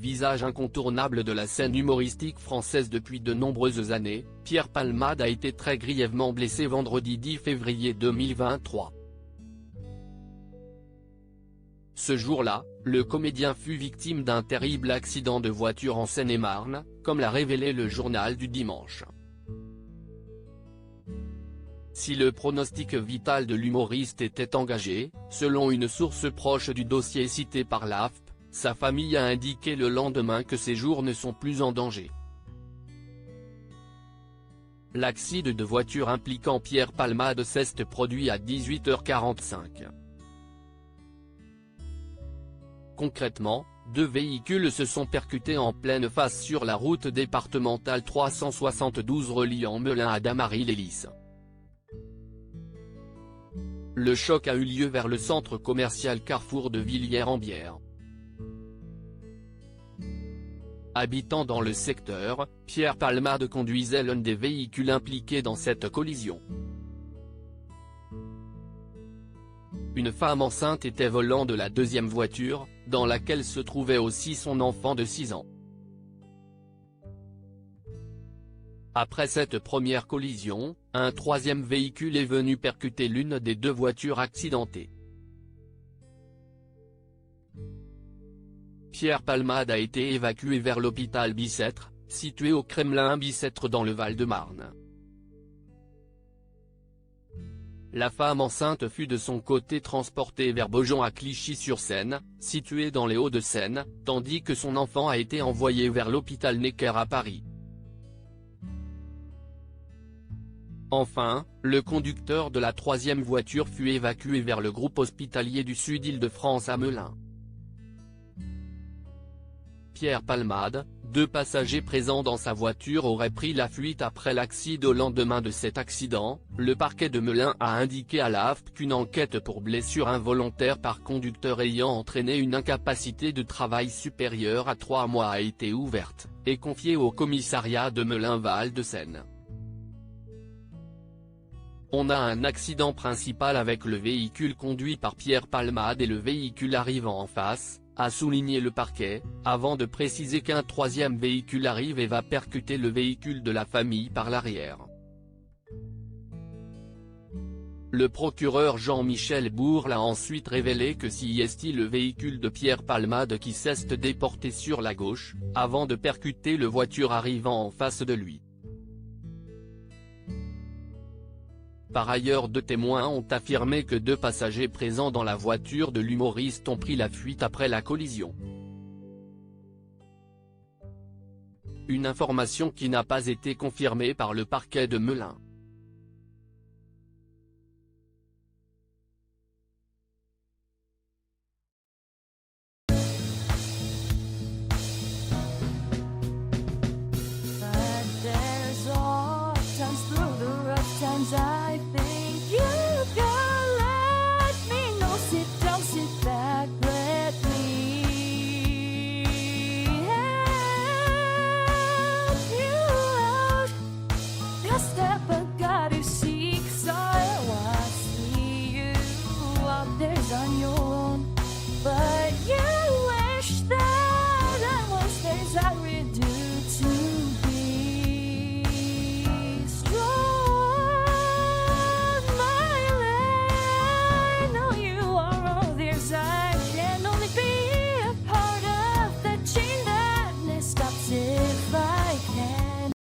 visage incontournable de la scène humoristique française depuis de nombreuses années, Pierre Palmade a été très grièvement blessé vendredi 10 février 2023. Ce jour-là, le comédien fut victime d'un terrible accident de voiture en Seine-et-Marne, comme l'a révélé le journal du dimanche. Si le pronostic vital de l'humoriste était engagé, selon une source proche du dossier cité par l'AFP, sa famille a indiqué le lendemain que ses jours ne sont plus en danger. L'accident de voiture impliquant Pierre Palmade s'est produit à 18h45. Concrètement, deux véhicules se sont percutés en pleine face sur la route départementale 372 reliant Melun à Damary-les-Lys. Le choc a eu lieu vers le centre commercial Carrefour de Villiers-en-Bière. Habitant dans le secteur, Pierre Palmade conduisait l'un des véhicules impliqués dans cette collision. Une femme enceinte était volant de la deuxième voiture, dans laquelle se trouvait aussi son enfant de 6 ans. Après cette première collision, un troisième véhicule est venu percuter l'une des deux voitures accidentées. Pierre Palmade a été évacué vers l'hôpital Bicêtre, situé au Kremlin-Bicêtre dans le Val-de-Marne. La femme enceinte fut de son côté transportée vers Beaujon à Clichy-sur-Seine, situé dans les Hauts-de-Seine, tandis que son enfant a été envoyé vers l'hôpital Necker à Paris. Enfin, le conducteur de la troisième voiture fut évacué vers le groupe hospitalier du Sud-Île-de-France à Melun. Pierre Palmade, deux passagers présents dans sa voiture auraient pris la fuite après l'accident. Au lendemain de cet accident, le parquet de Melun a indiqué à l'AFP qu'une enquête pour blessure involontaire par conducteur ayant entraîné une incapacité de travail supérieure à 3 mois a été ouverte, et confiée au commissariat de Melun-Val-de-Seine. On a un accident principal avec le véhicule conduit par Pierre Palmade et le véhicule arrivant en face, a souligné le parquet, avant de préciser qu'un troisième véhicule arrive et va percuter le véhicule de la famille par l'arrière. Le procureur Jean-Michel Bourle a ensuite révélé que c'est le véhicule de Pierre Palmade qui s'est déporté sur la gauche, avant de percuter le voiture arrivant en face de lui. Par ailleurs, deux témoins ont affirmé que deux passagers présents dans la voiture de l'humoriste ont pris la fuite après la collision. Une information qui n'a pas été confirmée par le parquet de Melun. Times